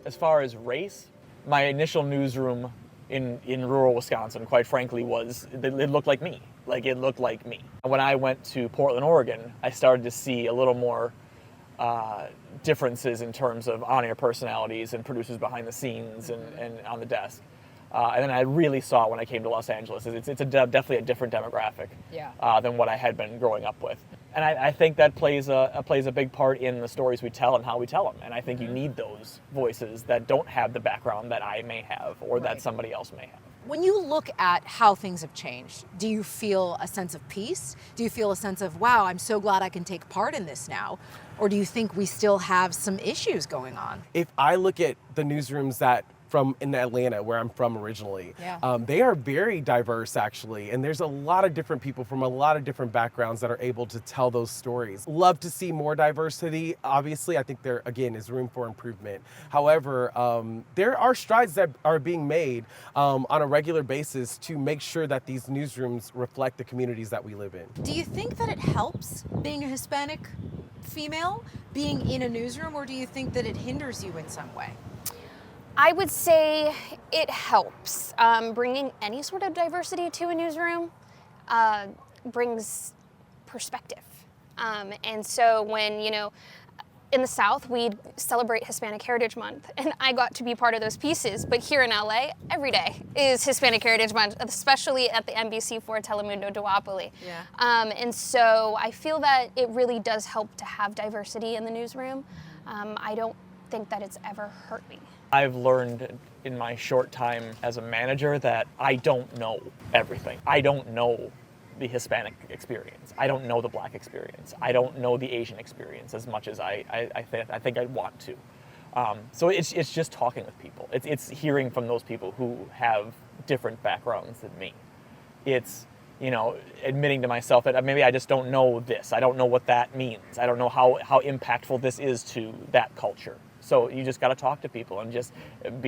As far as race, my initial newsroom in rural Wisconsin, quite frankly, it looked like me. Like, it looked like me. When I went to Portland, Oregon, I started to see a little more differences in terms of on-air personalities and producers behind the scenes and on the desk. And then I really saw it when I came to Los Angeles. It's definitely a different demographic than what I had been growing up with. And I think that plays a big part in the stories we tell and how we tell them. And I think you need those voices that don't have the background that I may have or that somebody else may have. When you look at how things have changed, do you feel a sense of peace? Do you feel a sense of, wow, I'm so glad I can take part in this now? Or do you think we still have some issues going on? If I look at the newsrooms that from in Atlanta, where I'm from originally, they are very diverse, actually. And there's a lot of different people from a lot of different backgrounds that are able to tell those stories. Love to see more diversity. Obviously, I think there, again, is room for improvement. However, there are strides that are being made on a regular basis to make sure that these newsrooms reflect the communities that we live in. Do you think that it helps being a Hispanic female, being in a newsroom, or do you think that it hinders you in some way? I would say it helps. Bringing any sort of diversity to a newsroom brings perspective. And so when, in the South, we'd celebrate Hispanic Heritage Month, and I got to be part of those pieces. But here in LA, every day is Hispanic Heritage Month, especially at the NBC4 Telemundo Duopoly. And so I feel that it really does help to have diversity in the newsroom. I don't think that it's ever hurt me. I've learned in my short time as a manager that I don't know everything. I don't know the Hispanic experience. I don't know the Black experience. I don't know the Asian experience as much as I think I'd want to. So it's just talking with people. It's hearing from those people who have different backgrounds than me. It's admitting to myself that maybe I just don't know this. I don't know what that means. I don't know how impactful this is to that culture. So you just got to talk to people and just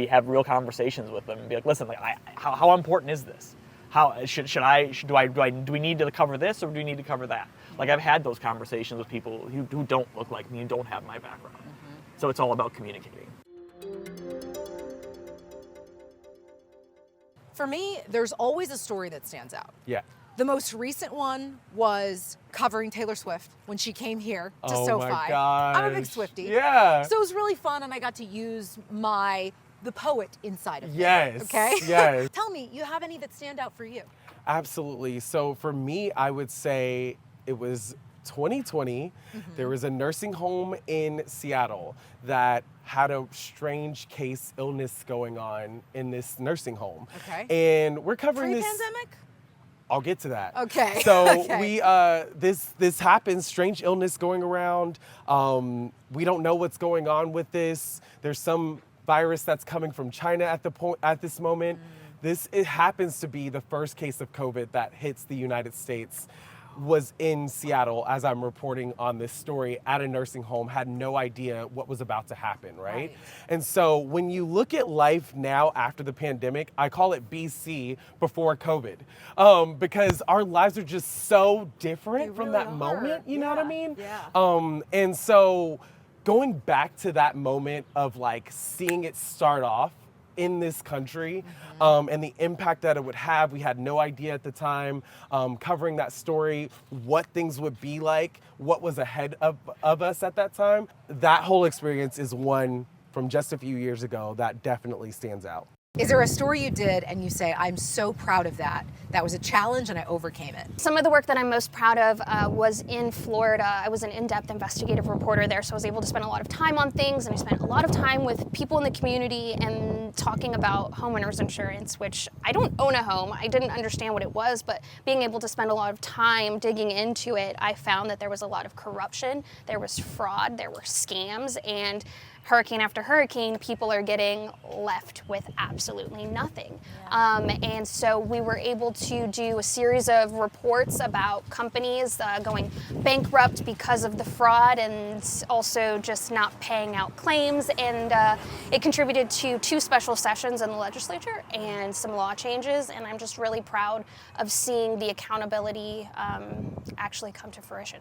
have real conversations with them and be like, listen, how important is this? How do we need to cover this or do we need to cover that? Like, I've had those conversations with people who don't look like me and don't have my background. So it's all about communicating. For me, there's always a story that stands out. Yeah. The most recent one was covering Taylor Swift when she came here to SoFi. Oh my gosh. I'm a big Swiftie. Yeah. So it was really fun, and I got to use the poet inside of me. Yes. Okay? Yes. Tell me, you have any that stand out for you? Absolutely. So for me, I would say it was 2020. There was a nursing home in Seattle that had a strange case illness going on in this nursing home. Okay. And we're covering Pre-pandemic? I'll get to that. Okay. So Okay. we this happens, strange illness going around. We don't know what's going on with this. There's some virus that's coming from China at this moment. It happens to be the first case of COVID that hits the United States. Was in Seattle as I'm reporting on this story at a nursing home, had no idea what was about to happen, right? And so when you look at life now after the pandemic, I call it BC, before COVID, because our lives are just so different from that moment, you know what I mean? Yeah. And so going back to that moment of like seeing it start off in this country and the impact that it would have. We had no idea at the time, covering that story, what things would be like, what was ahead of us at that time. That whole experience is one from just a few years ago that definitely stands out. Is there a story you did and you say, I'm so proud of that? That was a challenge and I overcame it. Some of the work that I'm most proud of was in Florida. I was an in-depth investigative reporter there, so I was able to spend a lot of time on things, and I spent a lot of time with people in the community and talking about homeowners insurance, which I don't own a home. I didn't understand what it was, but being able to spend a lot of time digging into it, I found that there was a lot of corruption, there was fraud, there were scams, and hurricane after hurricane, people are getting left with absolutely nothing. And so we were able to do a series of reports about companies going bankrupt because of the fraud and also just not paying out claims. And it contributed to 2 special sessions in the legislature and some law changes. And I'm just really proud of seeing the accountability actually come to fruition.